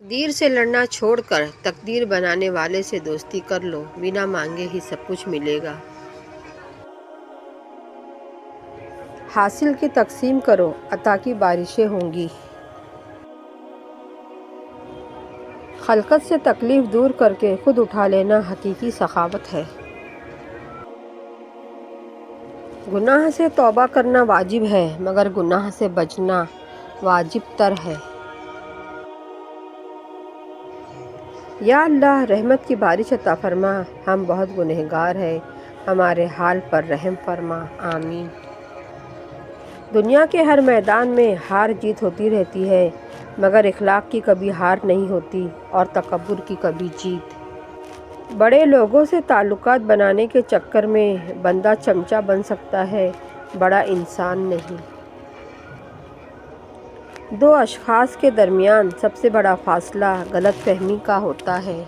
تقدیر سے لڑنا چھوڑ کر تقدیر بنانے والے سے دوستی کر لو، بنا مانگے ہی سب کچھ ملے گا۔ حاصل کی تقسیم کرو، عطا کی بارشیں ہوں گی۔ خلقت سے تکلیف دور کر کے خود اٹھا لینا حقیقی سخاوت ہے۔ گناہ سے توبہ کرنا واجب ہے، مگر گناہ سے بچنا واجب تر ہے۔ یا اللہ، رحمت کی بارش عطا فرما، ہم بہت گنہگار ہیں، ہمارے حال پر رحم فرما، آمین۔ دنیا کے ہر میدان میں ہار جیت ہوتی رہتی ہے، مگر اخلاق کی کبھی ہار نہیں ہوتی اور تکبر کی کبھی جیت۔ بڑے لوگوں سے تعلقات بنانے کے چکر میں بندہ چمچہ بن سکتا ہے، بڑا انسان نہیں۔ دو اشخاص کے درمیان سب سے بڑا فاصلہ غلط فہمی کا ہوتا ہے۔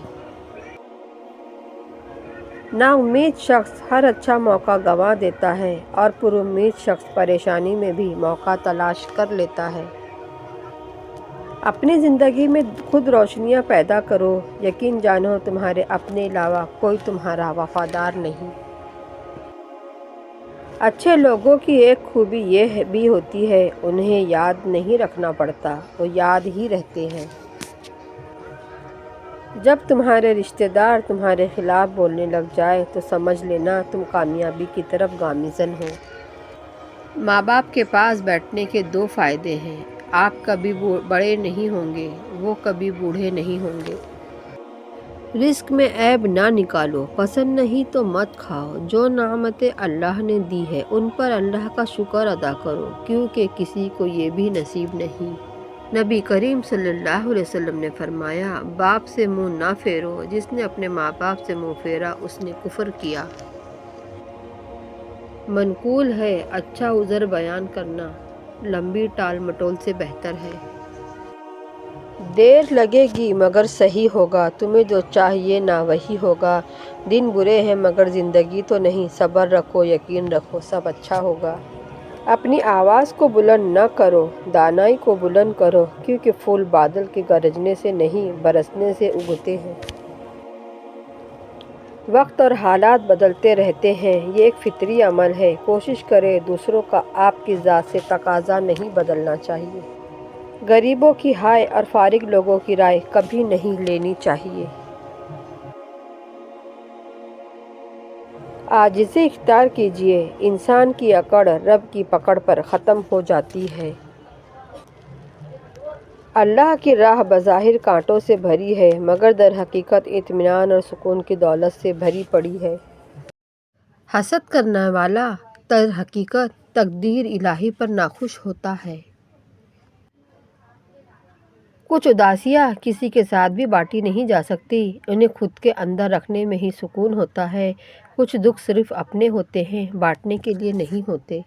نا امید شخص ہر اچھا موقع گنوا دیتا ہے اور پر امید شخص پریشانی میں بھی موقع تلاش کر لیتا ہے۔ اپنی زندگی میں خود روشنیاں پیدا کرو، یقین جانو تمہارے اپنے علاوہ کوئی تمہارا وفادار نہیں۔ اچھے لوگوں کی ایک خوبی یہ بھی ہوتی ہے، انہیں یاد نہیں رکھنا پڑتا، وہ یاد ہی رہتے ہیں۔ جب تمہارے رشتہ دار تمہارے خلاف بولنے لگ جائے تو سمجھ لینا تم کامیابی کی طرف گامزن ہو۔ ماں باپ کے پاس بیٹھنے کے دو فائدے ہیں، آپ کبھی بڑے نہیں ہوں گے، وہ کبھی بوڑھے نہیں ہوں گے۔ رزق میں عیب نہ نکالو، پسند نہیں تو مت کھاؤ، جو نعمتیں اللہ نے دی ہے ان پر اللہ کا شکر ادا کرو، کیونکہ کسی کو یہ بھی نصیب نہیں۔ نبی کریم صلی اللہ علیہ وسلم نے فرمایا، باپ سے منہ نہ پھیرو، جس نے اپنے ماں باپ سے منہ پھیرا اس نے کفر کیا۔ منقول ہے، اچھا عذر بیان کرنا لمبی ٹال مٹول سے بہتر ہے۔ دیر لگے گی مگر صحیح ہوگا، تمہیں جو چاہیے نہ وہی ہوگا۔ دن برے ہیں مگر زندگی تو نہیں، صبر رکھو، یقین رکھو، سب اچھا ہوگا۔ اپنی آواز کو بلند نہ کرو، دانائی کو بلند کرو، کیونکہ پھول بادل کے گرجنے سے نہیں برسنے سے اگتے ہیں۔ وقت اور حالات بدلتے رہتے ہیں، یہ ایک فطری عمل ہے، کوشش کریں دوسروں کا آپ کی ذات سے تقاضا نہیں بدلنا چاہیے۔ غریبوں کی ہائے اور فارغ لوگوں کی رائے کبھی نہیں لینی چاہیے۔ عاجزی اختیار کیجیے، انسان کی اکڑ رب کی پکڑ پر ختم ہو جاتی ہے۔ اللہ کی راہ بظاہر کانٹوں سے بھری ہے، مگر در حقیقت اطمینان اور سکون کی دولت سے بھری پڑی ہے۔ حسد کرنے والا در حقیقت تقدیر الہی پر ناخوش ہوتا ہے۔ کچھ اداسیاں کسی کے ساتھ بھی بانٹی نہیں جا سکتی، انہیں خود کے اندر رکھنے میں ہی سکون ہوتا ہے۔ کچھ دکھ صرف اپنے ہوتے ہیں، بانٹنے کے لیے نہیں ہوتے۔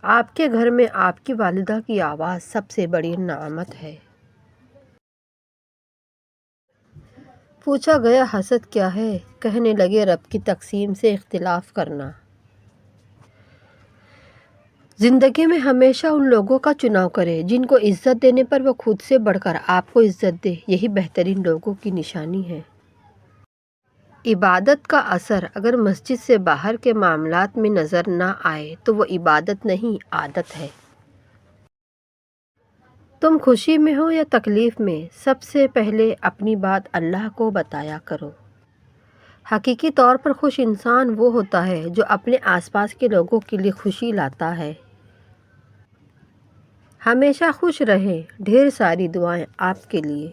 آپ کے گھر میں آپ کی والدہ کی آواز سب سے بڑی نعمت ہے۔ پوچھا گیا حسد کیا ہے؟ کہنے لگے رب کی تقسیم سے اختلاف کرنا۔ زندگی میں ہمیشہ ان لوگوں کا چناؤ کریں جن کو عزت دینے پر وہ خود سے بڑھ کر آپ کو عزت دے، یہی بہترین لوگوں کی نشانی ہے۔ عبادت کا اثر اگر مسجد سے باہر کے معاملات میں نظر نہ آئے تو وہ عبادت نہیں، عادت ہے۔ تم خوشی میں ہو یا تکلیف میں، سب سے پہلے اپنی بات اللہ کو بتایا کرو۔ حقیقی طور پر خوش انسان وہ ہوتا ہے جو اپنے آس پاس کے لوگوں کے لیے خوشی لاتا ہے۔ ہمیشہ خوش رہیں، ڈھیر ساری دعائیں آپ کے لیے۔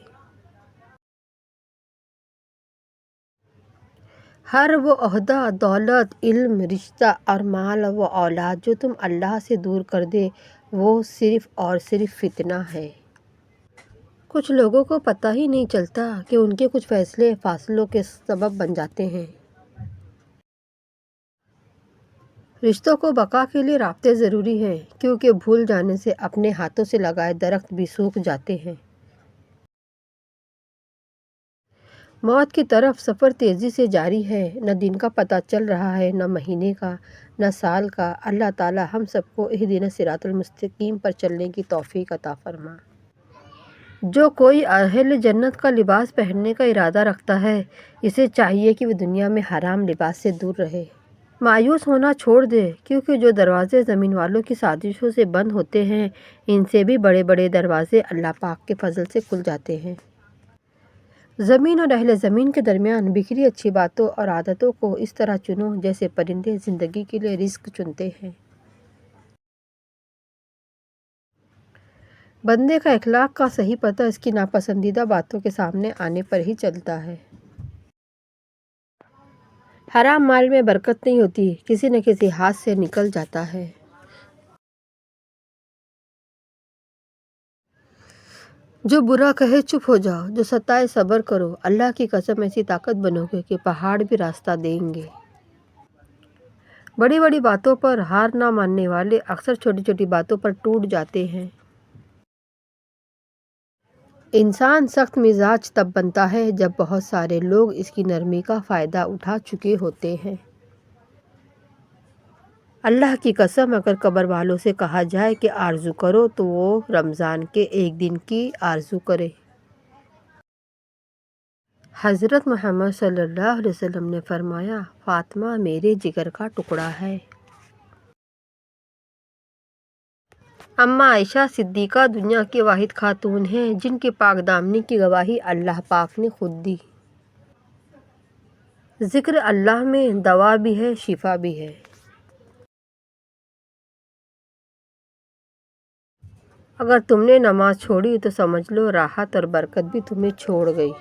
ہر وہ عہدہ، دولت، علم، رشتہ اور مال و اولاد جو تم اللہ سے دور کر دے وہ صرف اور صرف فتنہ ہے۔ کچھ لوگوں کو پتہ ہی نہیں چلتا کہ ان کے کچھ فیصلے فاصلوں کے سبب بن جاتے ہیں۔ رشتوں کو بقا کے لیے رابطے ضروری ہیں، کیونکہ بھول جانے سے اپنے ہاتھوں سے لگائے درخت بھی سوکھ جاتے ہیں۔ موت کی طرف سفر تیزی سے جاری ہے، نہ دن کا پتہ چل رہا ہے، نہ مہینے کا، نہ سال کا۔ اللہ تعالی ہم سب کو اہدنا الصراط المستقیم پر چلنے کی توفیق عطا فرما۔ جو کوئی اہل جنت کا لباس پہننے کا ارادہ رکھتا ہے اسے چاہیے کہ وہ دنیا میں حرام لباس سے دور رہے، مایوس ہونا چھوڑ دے، کیونکہ جو دروازے زمین والوں کی سازشوں سے بند ہوتے ہیں ان سے بھی بڑے بڑے دروازے اللہ پاک کے فضل سے کھل جاتے ہیں۔ زمین اور اہل زمین کے درمیان بکھری اچھی باتوں اور عادتوں کو اس طرح چنو جیسے پرندے زندگی کے لیے رزق چنتے ہیں۔ بندے کا اخلاق کا صحیح پتہ اس کی ناپسندیدہ باتوں کے سامنے آنے پر ہی چلتا ہے۔ حرام مال میں برکت نہیں ہوتی، کسی نہ کسی ہاتھ سے نکل جاتا ہے۔ جو برا کہے چپ ہو جاؤ، جو ستائے صبر کرو، اللہ کی قسم ایسی طاقت بنو گے کہ پہاڑ بھی راستہ دیں گے۔ بڑی بڑی باتوں پر ہار نہ ماننے والے اکثر چھوٹی چھوٹی باتوں پر ٹوٹ جاتے ہیں۔ انسان سخت مزاج تب بنتا ہے جب بہت سارے لوگ اس کی نرمی کا فائدہ اٹھا چکے ہوتے ہیں۔ اللہ کی قسم اگر قبر والوں سے کہا جائے کہ آرزو کرو تو وہ رمضان کے ایک دن کی آرزو کرے۔ حضرت محمد صلی اللہ علیہ وسلم نے فرمایا، فاطمہ میرے جگر کا ٹکڑا ہے۔ اماں عائشہ صدیقہ دنیا کی واحد خاتون ہیں جن کی پاک دامنی کی گواہی اللہ پاک نے خود دی۔ ذکر اللہ میں دوا بھی ہے، شفا بھی ہے۔ اگر تم نے نماز چھوڑی تو سمجھ لو راحت اور برکت بھی تمہیں چھوڑ گئی۔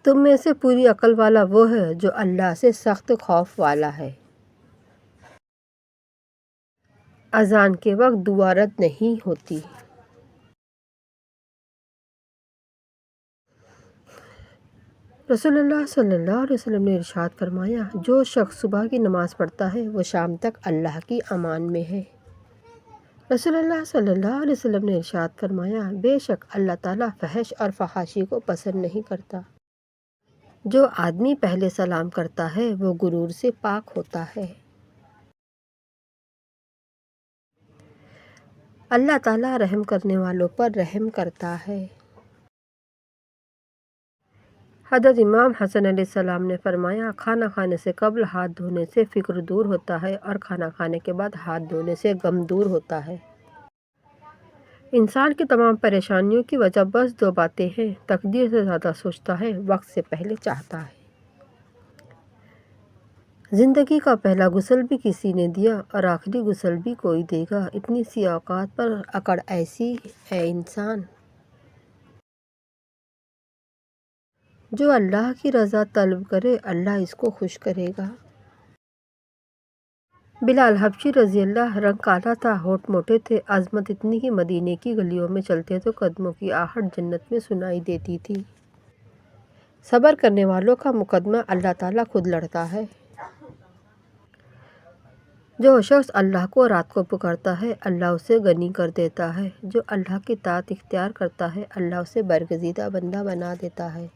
تم میں سے پوری عقل والا وہ ہے جو اللہ سے سخت خوف والا ہے۔ اذان کے وقت دعا رد نہیں ہوتی۔ رسول اللہ صلی اللہ علیہ وسلم نے ارشاد فرمایا، جو شخص صبح کی نماز پڑھتا ہے وہ شام تک اللہ کی امان میں ہے۔ رسول اللہ صلی اللہ علیہ وسلم نے ارشاد فرمایا، بے شک اللہ تعالیٰ فحش اور فحاشی کو پسند نہیں کرتا۔ جو آدمی پہلے سلام کرتا ہے وہ غرور سے پاک ہوتا ہے۔ اللہ تعالیٰ رحم کرنے والوں پر رحم کرتا ہے۔ حضرت امام حسن علیہ السلام نے فرمایا، کھانا کھانے سے قبل ہاتھ دھونے سے فکر دور ہوتا ہے اور کھانا کھانے کے بعد ہاتھ دھونے سے غم دور ہوتا ہے۔ انسان کی تمام پریشانیوں کی وجہ بس دو باتیں ہیں، تقدیر سے زیادہ سوچتا ہے، وقت سے پہلے چاہتا ہے۔ زندگی کا پہلا غسل بھی کسی نے دیا اور آخری غسل بھی کوئی دے گا، اتنی سی اوقات پر اکڑ ایسی ہے انسان۔ جو اللہ کی رضا طلب کرے اللہ اس کو خوش کرے گا۔ بلال حبشی رضی اللہ رنگ کالا تھا، ہونٹ موٹے تھے، عظمت اتنی کہ مدینے کی گلیوں میں چلتے تو قدموں کی آہٹ جنت میں سنائی دیتی تھی۔ صبر کرنے والوں کا مقدمہ اللہ تعالیٰ خود لڑتا ہے۔ جو شخص اللہ کو رات کو پکارتا ہے اللہ اسے غنی کر دیتا ہے۔ جو اللہ کی طاعت اختیار کرتا ہے اللہ اسے برگزیدہ بندہ بنا دیتا ہے۔